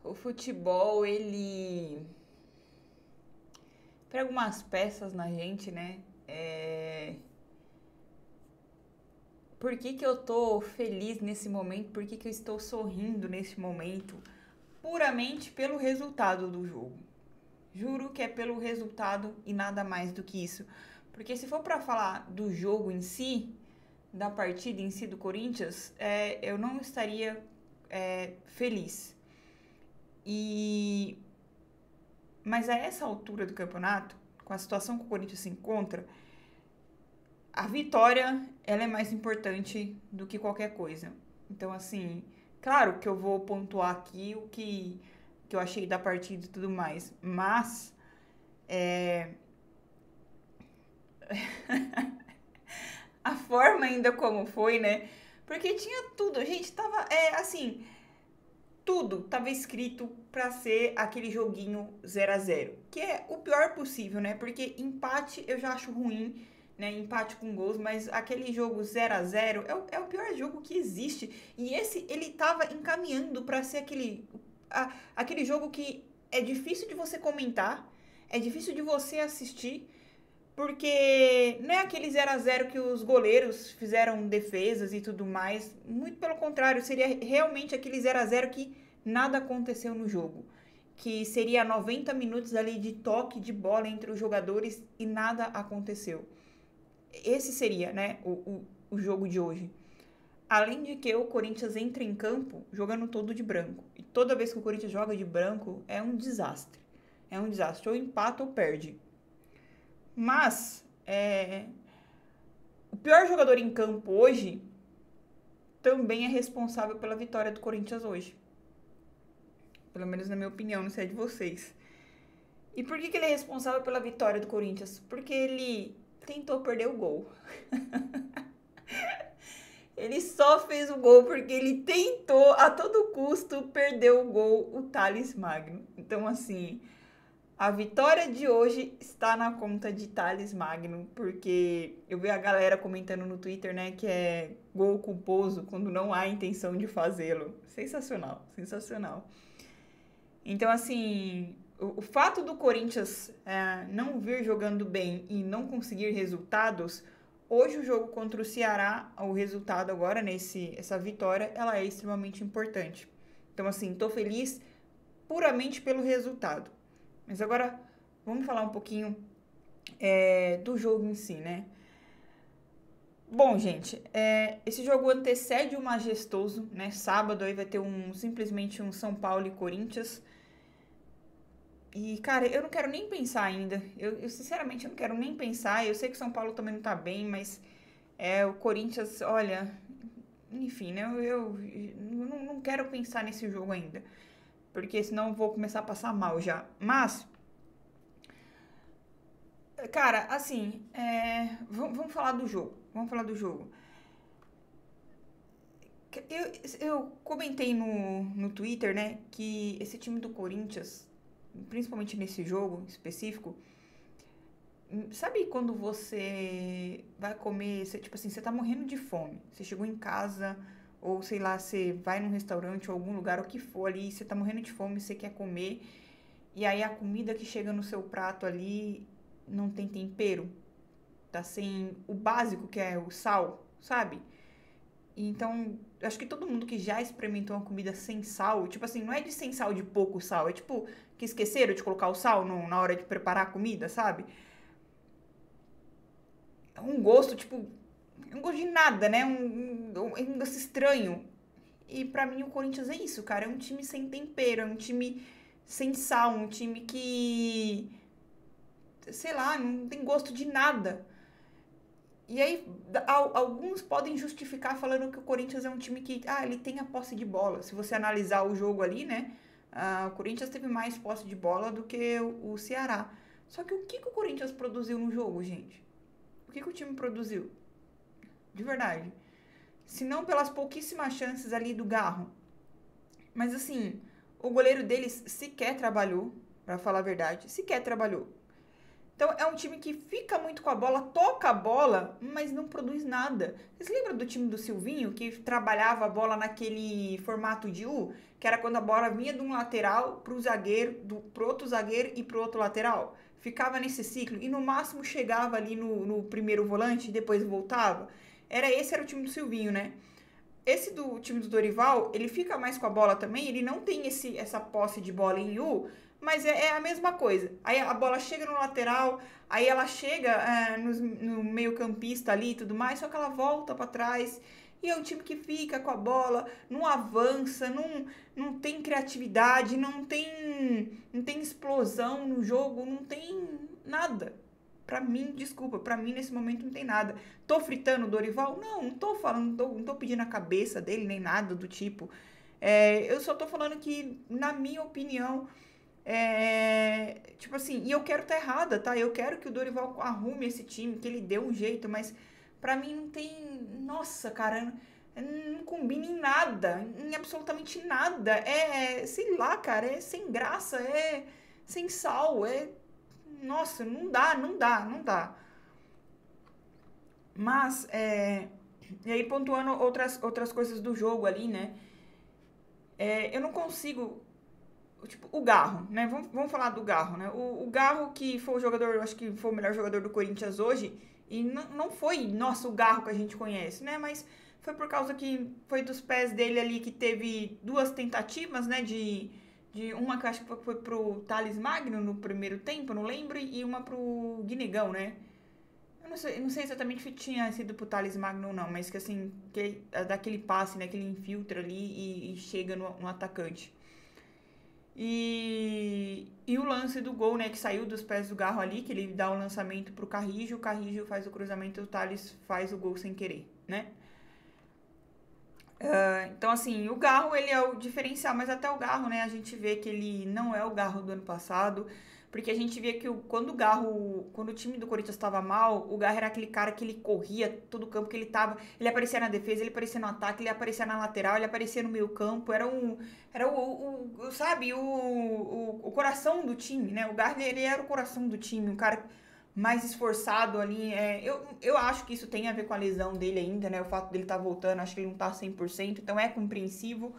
O futebol, ele prega umas peças na gente, né? Por que que eu tô feliz nesse momento? Por que que eu estou sorrindo nesse momento? Puramente pelo resultado do jogo. Juro que é pelo resultado e nada mais do que isso. Porque se for pra falar do jogo em si, da partida em si do Corinthians, eu não estaria feliz. E Mas a essa altura do campeonato, com a situação que o Corinthians se encontra, a vitória ela é mais importante do que qualquer coisa. Então, assim, claro que eu vou pontuar aqui que eu achei da partida e tudo mais, mas a forma ainda como foi, né? Porque tinha tudo, a gente tava, assim, tudo tava escrito pra ser aquele joguinho 0-0, que é o pior possível, né? Porque empate eu já acho ruim, né? Empate com gols, mas aquele jogo 0-0 é o pior jogo que existe. E esse ele tava encaminhando pra ser aquele jogo que é difícil de você comentar, é difícil de você assistir, porque não é aquele 0-0 que os goleiros fizeram defesas e tudo mais. Muito pelo contrário, seria realmente aquele 0-0 que nada aconteceu no jogo. Que seria 90 minutos ali de toque de bola entre os jogadores e nada aconteceu. Esse seria, né, o jogo de hoje. Além de que o Corinthians entra em campo jogando todo de branco. E toda vez que o Corinthians joga de branco é um desastre. É um desastre. Ou empata ou perde. Mas o pior jogador em campo hoje também é responsável pela vitória do Corinthians hoje. Pelo menos na minha opinião, não sei a de vocês. E por que ele é responsável pela vitória do Corinthians? Porque ele tentou perder o gol. Ele só fez o gol porque ele tentou a todo custo perder o gol, o Thales Magno. Então, assim, a vitória de hoje está na conta de Thales Magno, porque eu vi a galera comentando no Twitter, né, que é gol culposo quando não há intenção de fazê-lo. Sensacional, sensacional. Então, assim, o fato do Corinthians não vir jogando bem e não conseguir resultados, hoje o jogo contra o Ceará, o resultado agora, essa vitória, ela é extremamente importante. Então, assim, tô feliz puramente pelo resultado. Mas agora vamos falar um pouquinho do jogo em si, né? Bom, gente, esse jogo antecede o majestoso, né? Sábado aí vai ter simplesmente um São Paulo e Corinthians. E, cara, eu não quero nem pensar ainda. Eu sinceramente não quero nem pensar. Eu sei que o São Paulo também não tá bem, mas o Corinthians, olha, enfim, né? Eu não quero pensar nesse jogo ainda. Porque senão eu vou começar a passar mal já. Mas cara, assim, vamos falar do jogo. Vamos falar do jogo. Eu comentei no Twitter, né, que esse time do Corinthians, principalmente nesse jogo específico, sabe quando você vai comer, tipo assim, você tá morrendo de fome, você chegou em casa, ou sei lá, você vai num restaurante ou algum lugar, o que for ali, você tá morrendo de fome, você quer comer, e aí a comida que chega no seu prato ali não tem tempero, tá sem o básico que é o sal, sabe? Então, acho que todo mundo que já experimentou uma comida sem sal, tipo assim, não é de sem sal de pouco sal, é tipo que esqueceram de colocar o sal na hora de preparar a comida, sabe? É um gosto, tipo, um gosto de nada, né? Um gosto estranho. E pra mim o Corinthians é isso, cara. É um time sem tempero, é um time sem sal, um time que, sei lá, não tem gosto de nada. E aí, alguns podem justificar falando que o Corinthians é um time que, ele tem a posse de bola. Se você analisar o jogo ali, né? O Corinthians teve mais posse de bola do que o Ceará. Só que o que o Corinthians produziu no jogo, gente? O que o time produziu? De verdade. Se não pelas pouquíssimas chances ali do Garro. Mas assim, o goleiro deles sequer trabalhou, pra falar a verdade. Sequer trabalhou. Então é um time que fica muito com a bola, toca a bola, mas não produz nada. Vocês lembram do time do Silvinho, que trabalhava a bola naquele formato de U? Que era quando a bola vinha de um lateral pro zagueiro, pro outro zagueiro e pro outro lateral? Ficava nesse ciclo e no máximo chegava ali no primeiro volante e depois voltava. Esse era o time do Silvinho, né? Esse do time do Dorival, ele fica mais com a bola também, ele não tem essa posse de bola em U, mas é a mesma coisa. Aí a bola chega no lateral, aí ela chega no meio-campista ali e tudo mais, só que ela volta para trás. E é um time que fica com a bola, não avança, não tem criatividade, não tem explosão no jogo, não tem nada. Pra mim, desculpa, pra mim nesse momento não tem nada. Tô fritando o Dorival? Não tô falando, não tô pedindo a cabeça dele, nem nada do tipo. Eu só tô falando que, na minha opinião, tipo assim, e eu quero estar errada, tá? Eu quero que o Dorival arrume esse time, que ele dê um jeito, mas pra mim não tem. Nossa, cara, não combina em nada, em absolutamente nada. Sei lá, cara, é sem graça, é sem sal, nossa, não dá. Mas, e aí pontuando outras coisas do jogo ali, né? Eu não consigo. Tipo, o Garro, né? Vamos falar do Garro, né? O Garro, que foi o jogador, eu acho que foi o melhor jogador do Corinthians hoje, e não foi, nossa, o Garro que a gente conhece, né? Mas foi por causa que foi dos pés dele ali que teve duas tentativas, né? De uma que eu acho que foi pro Thales Magno no primeiro tempo, não lembro, e uma pro Guinegão, né? Eu não sei exatamente se tinha sido pro Thales Magno ou não, mas que assim, que é daquele passe, né? Que ele infiltra ali e chega no atacante. E o lance do gol, né, que saiu dos pés do Garro ali, que ele dá o lançamento pro Carrijo, o Carrijo faz o cruzamento e o Thales faz o gol sem querer, né? Então, assim, o Garro, ele é o diferencial, mas até o Garro, né, a gente vê que ele não é o Garro do ano passado, porque a gente vê que quando o time do Corinthians estava mal, o Garro era aquele cara que ele corria todo o campo que ele aparecia na defesa, ele aparecia no ataque, ele aparecia na lateral, ele aparecia no meio campo, sabe, o coração do time, né, o Garro, ele era o coração do time, um cara mais esforçado ali. Eu acho que isso tem a ver com a lesão dele ainda, né? O fato dele estar voltando, acho que ele não tá 100%, então é compreensivo.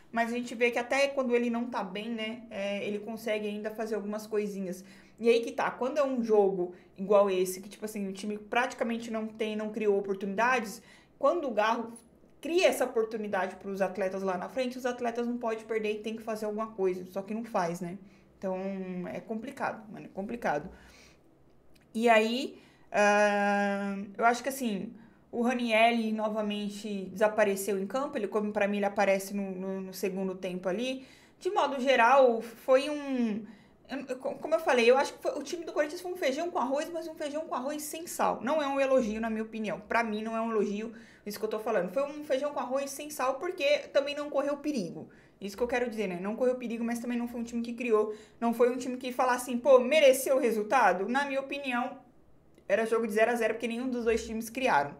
Mas a gente vê que até quando ele não tá bem, né? Ele consegue ainda fazer algumas coisinhas. E aí que tá, quando é um jogo igual esse, que tipo assim, o time praticamente não criou oportunidades, quando o Garro cria essa oportunidade para os atletas lá na frente, os atletas não podem perder e tem que fazer alguma coisa, só que não faz, né? Então é complicado, mano, é complicado. E aí, eu acho que assim, o Ranieri novamente desapareceu em campo. Ele, como para mim, ele aparece no segundo tempo ali. De modo geral, foi um. Como eu falei, eu acho que o time do Corinthians foi um feijão com arroz, mas um feijão com arroz sem sal. Não é um elogio, na minha opinião. Pra mim, não é um elogio isso que eu tô falando. Foi um feijão com arroz sem sal porque também não correu perigo. Isso que eu quero dizer, né? Não correu perigo, mas também não foi um time que criou. Não foi um time que falasse assim, pô, mereceu o resultado? Na minha opinião, era jogo de 0-0 porque nenhum dos dois times criaram.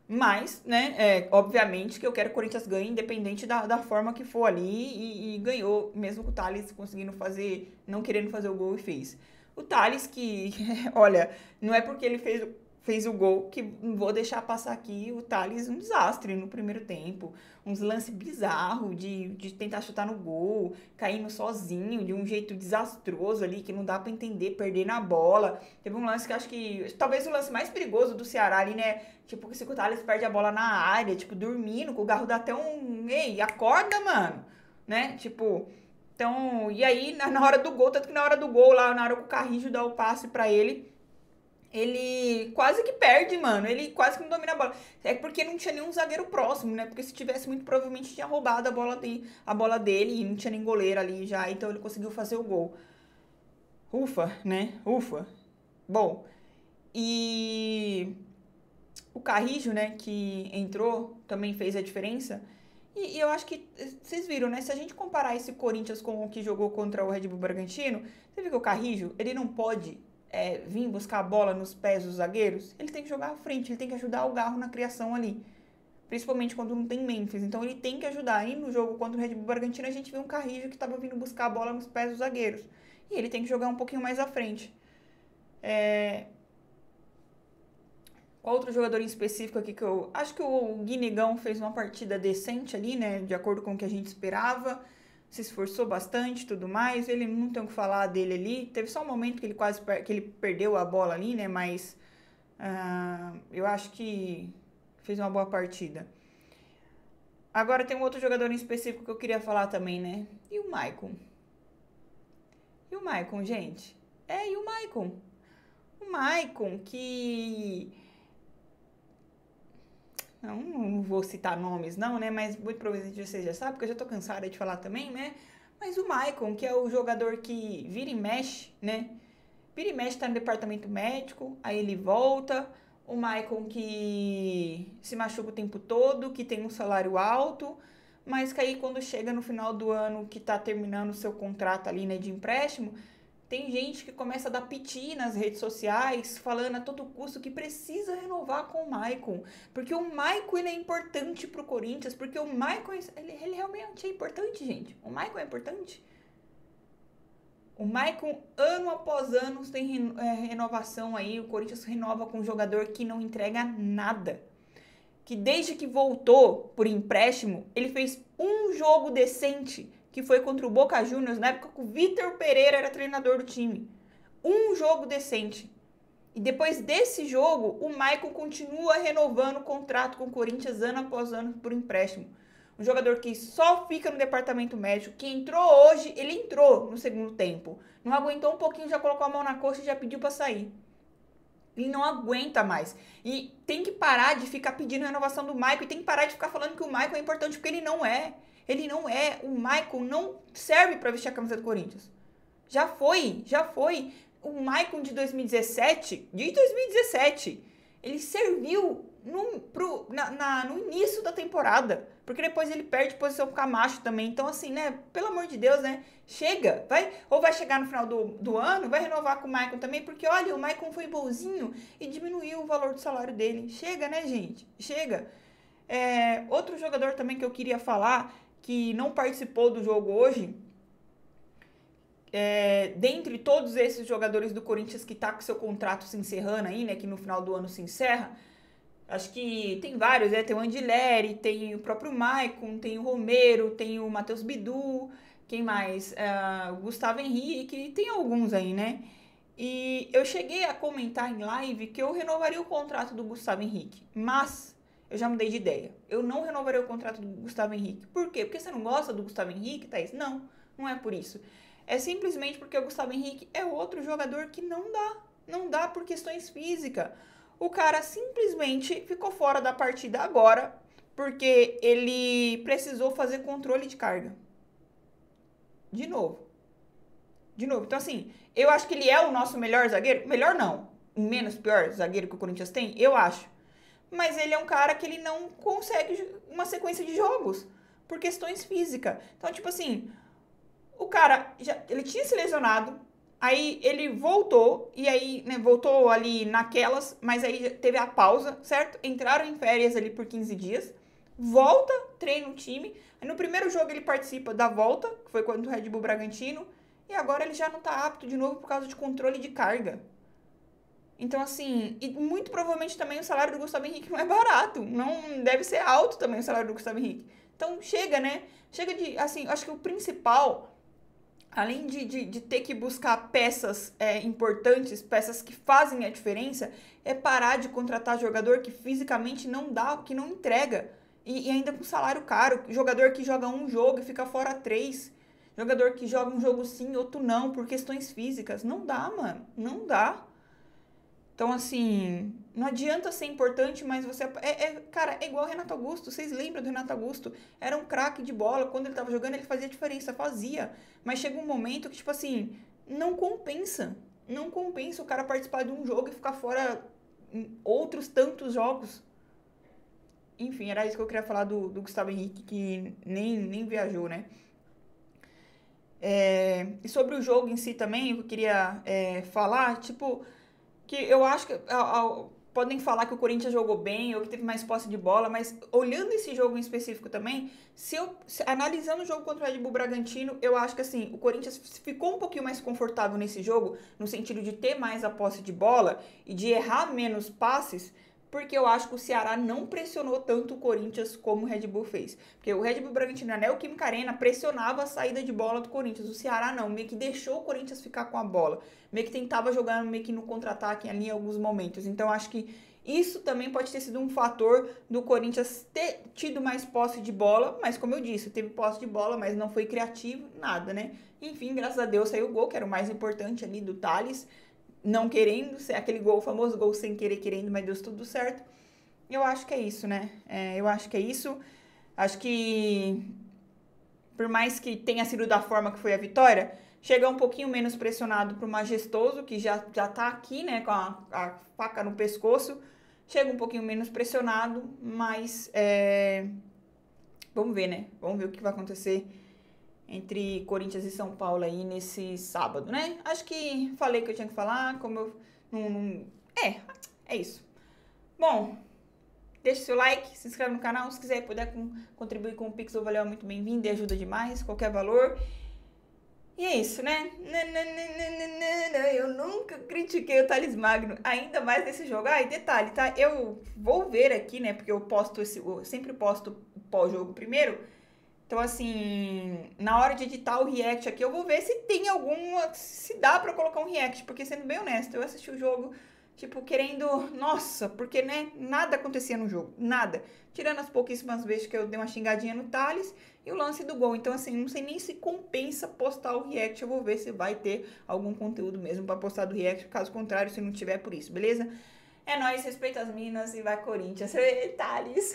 Mas, né, obviamente que eu quero que o Corinthians ganhe, independente da forma que for ali, e ganhou, mesmo com o Thales conseguindo fazer, não querendo fazer o gol e fez. O Thales que, olha, não é porque ele fez o gol que não vou deixar passar aqui o Thales um desastre no primeiro tempo. Uns lances bizarros de tentar chutar no gol, caindo sozinho, de um jeito desastroso ali, que não dá pra entender, perder na bola. Teve um lance que acho que, talvez o lance mais perigoso do Ceará ali, né? Tipo, que o Thales perde a bola na área, tipo, dormindo, com o Garro dá até um... Ei, acorda, mano! Né? Tipo... Então, e aí, na hora do gol, tanto que na hora do gol, lá na hora que o Carrijo dá o passe pra ele quase que perde, mano. Ele quase que não domina a bola. É porque não tinha nenhum zagueiro próximo, né? Porque se tivesse, muito provavelmente tinha roubado a bola dele e não tinha nem goleiro ali já. Então ele conseguiu fazer o gol. Ufa, né? Ufa. Bom, e o Carrijo, né, que entrou, também fez a diferença. E eu acho que vocês viram, né? Se a gente comparar esse Corinthians com o que jogou contra o Red Bull Bragantino, você viu que o Carrijo, ele não pode vir buscar a bola nos pés dos zagueiros. Ele tem que jogar à frente, ele tem que ajudar o Garro na criação ali. Principalmente quando não tem Memphis. Então ele tem que ajudar. E no jogo contra o Red Bull Bragantino, a gente viu um Carrijo que estava vindo buscar a bola nos pés dos zagueiros. E ele tem que jogar um pouquinho mais à frente. Qual outro jogador em específico aqui que eu... Acho que o Guinegão fez uma partida decente ali, né? De acordo com o que a gente esperava. Se esforçou bastante e tudo mais. Ele não tem o que falar dele ali. Teve só um momento que ele que ele perdeu a bola ali, né? Mas eu acho que fez uma boa partida. Agora tem um outro jogador em específico que eu queria falar também, né? E o Maicon? E o Maicon, gente? E o Maicon? O Maicon que... Não vou citar nomes não, né? Mas muito provavelmente vocês já sabem, porque eu já tô cansada de falar também, né? Mas o Maicon, que é o jogador que vira e mexe, né? Vira e mexe tá no departamento médico, aí ele volta. O Maicon que se machuca o tempo todo, que tem um salário alto, mas que aí quando chega no final do ano, que tá terminando o seu contrato ali, né, de empréstimo, tem gente que começa a dar piti nas redes sociais, falando a todo custo que precisa renovar com o Maicon. Porque o Maicon, ele é importante pro Corinthians, porque o Maicon, ele realmente é importante, gente. O Maicon é importante. O Maicon, ano após ano, tem renovação aí. O Corinthians renova com um jogador que não entrega nada. Que desde que voltou por empréstimo, ele fez um jogo decente, que foi contra o Boca Juniors, na época que o Vitor Pereira era treinador do time. Um jogo decente. E depois desse jogo, o Maicon continua renovando o contrato com o Corinthians ano após ano por empréstimo. Um jogador que só fica no departamento médico, que entrou hoje, ele entrou no segundo tempo. Não aguentou um pouquinho, já colocou a mão na coxa e já pediu para sair. Ele não aguenta mais. E tem que parar de ficar pedindo renovação do Maicon. E tem que parar de ficar falando que o Maicon é importante, porque ele não é. Ele não é. O Maicon não serve para vestir a camisa do Corinthians. Já foi. O Maicon de 2017, ele serviu no início da temporada. Porque depois ele perde posição pro Camacho também. Então, assim, né? Pelo amor de Deus, né? Chega. Ou vai chegar no final do ano, vai renovar com o Maicon também. Porque, olha, o Maicon foi bonzinho e diminuiu o valor do salário dele. Chega, né, gente? Chega. Outro jogador também que eu queria falar, que não participou do jogo hoje, dentre todos esses jogadores do Corinthians que tá com seu contrato se encerrando aí, né? Que no final do ano se encerra. Acho que tem vários, né? Tem o Andileri, tem o próprio Maicon, tem o Romero, tem o Matheus Bidu, quem mais? O Gustavo Henrique, tem alguns aí, né? E eu cheguei a comentar em live que eu renovaria o contrato do Gustavo Henrique, mas eu já mudei de ideia. Eu não renovaria o contrato do Gustavo Henrique. Por quê? Porque você não gosta do Gustavo Henrique, Thaís? Não, não é por isso. É simplesmente porque o Gustavo Henrique é outro jogador que não dá. Não dá por questões físicas. O cara simplesmente ficou fora da partida agora porque ele precisou fazer controle de carga. De novo. Então, assim, eu acho que ele é o nosso melhor zagueiro. Melhor não. Menos pior zagueiro que o Corinthians tem, eu acho. Mas ele é um cara que ele não consegue uma sequência de jogos por questões físicas. Então, tipo assim, o cara, ele tinha se lesionado, aí ele voltou, e aí, né, voltou ali naquelas, mas aí teve a pausa, certo? Entraram em férias ali por 15 dias, volta, treina o time, aí no primeiro jogo ele participa da volta, que foi contra o Red Bull Bragantino, e agora ele já não tá apto de novo por causa de controle de carga. Então, assim, e muito provavelmente também o salário do Gustavo Henrique não é barato, não deve ser alto também o salário do Gustavo Henrique. Então, chega, né? Chega de, assim, acho que o principal, além de ter que buscar peças importantes, peças que fazem a diferença, é parar de contratar jogador que fisicamente não dá, que não entrega. E ainda com salário caro. Jogador que joga um jogo e fica fora 3. Jogador que joga um jogo sim, outro não, por questões físicas. Não dá, mano. Não dá. Então, assim, não adianta ser importante, mas você... cara, é igual o Renato Augusto. Vocês lembram do Renato Augusto? Era um craque de bola. Quando ele tava jogando, ele fazia diferença. Fazia. Mas chega um momento que, tipo assim, não compensa. Não compensa o cara participar de um jogo e ficar fora em outros tantos jogos. Enfim, era isso que eu queria falar do Gustavo Henrique, que nem viajou, né? E sobre o jogo em si também, eu queria falar, tipo... que eu acho que podem falar que o Corinthians jogou bem ou que teve mais posse de bola, mas olhando esse jogo em específico também, analisando o jogo contra o Red Bull Bragantino, eu acho que assim, o Corinthians ficou um pouquinho mais confortável nesse jogo, no sentido de ter mais a posse de bola e de errar menos passes, porque eu acho que o Ceará não pressionou tanto o Corinthians como o Red Bull fez. Porque o Red Bull Bragantino, na Neoquímica Arena, pressionava a saída de bola do Corinthians. O Ceará não, meio que deixou o Corinthians ficar com a bola. Meio que tentava jogar meio que no contra-ataque ali em alguns momentos. Então, acho que isso também pode ter sido um fator do Corinthians ter tido mais posse de bola. Mas, como eu disse, teve posse de bola, mas não foi criativo, nada, né? Enfim, graças a Deus saiu o gol, que era o mais importante ali do Thales. Não querendo, aquele gol, o famoso gol sem querer querendo, mas deu tudo certo. Eu acho que é isso, né? Eu acho que é isso. Acho que, por mais que tenha sido da forma que foi a vitória, chega um pouquinho menos pressionado pro Majestoso, que já tá aqui, né, com a faca no pescoço. Chega um pouquinho menos pressionado, mas vamos ver, né? Vamos ver o que vai acontecer entre Corinthians e São Paulo aí nesse sábado, né? Acho que falei o que eu tinha que falar, como eu é isso. Bom, deixa seu like, se inscreve no canal, se quiser puder contribuir com o Pix ou Valeu, é muito bem-vindo e ajuda demais, qualquer valor. E é isso, né? Eu nunca critiquei o Thales Magno, ainda mais nesse jogo. Ah, e detalhe, tá? Eu vou ver aqui, né? Porque eu sempre posto o pós-jogo primeiro. Então, assim, na hora de editar o react aqui, eu vou ver se tem se dá pra colocar um react, porque sendo bem honesto, eu assisti o jogo, tipo, querendo, nossa, porque, né, nada acontecia no jogo, nada. Tirando as pouquíssimas vezes que eu dei uma xingadinha no Thales e o lance do gol. Então, assim, não sei nem se compensa postar o react, eu vou ver se vai ter algum conteúdo mesmo pra postar do react, caso contrário, se não tiver por isso, beleza? É nóis, respeita as minas e vai Corinthians. Thales!